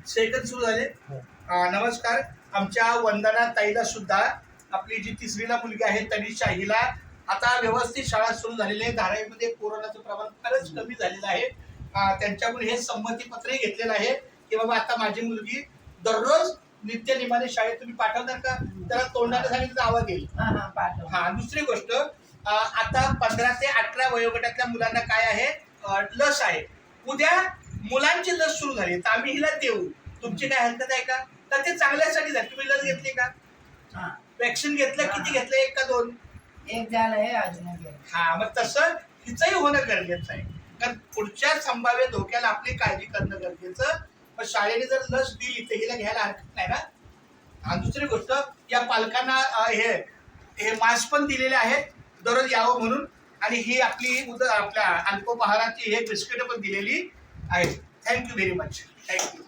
Second सुरू झाले. नमस्कार. आमच्या वंदना ताईला सुद्धा आपली जी तिसरीला मुलगी आहे तनिषा हिला आता व्यवस्थित शाळा सुरू झालेली आहे. धारावीमध्ये कोरोनाचं प्रमाण फारच कमी झालेलं आहे. त्यांच्याकडून हे संमतीपत्रही घेतलेलं आहे की बाबा आता माझी मुलगी दररोज नित्यनेमाने शाळेत तुम्ही पाठवणार का? त्याला तोंडाने सांगितलं आवाज येईल. दुसरी गोष्ट, आता 15 ते 18 वयोगटातल्या मुलांना काय आहे, लस आहे. उद्या मुलांची लस सुरू झाली तर आम्ही हिला देऊ, तुमची काय हरकत आहे का? तर ते चांगल्यासाठी झाले. तुम्ही लस घेतली का? वॅक्सिन घेतलं? किती घेतलं? 1 का 2? एक झालंय अजून. मग तसं हिचंही होणं गरजेचं आहे. कारण पुढच्या संभाव्य धोक्याला आपली काळजी करणं गरजेचं. पण शाळेने जर लस दिली तर हिला घ्यायला हरकत नाही ना. आणि दुसरी गोष्ट, या पालकांना हे मास्क पण दिलेले आहेत दररोज यावं म्हणून. आणि ही आपली आपल्या अल्पोपहाराची हे बिस्किट पण दिलेली आहेत. Thank you very much. थँक्यू.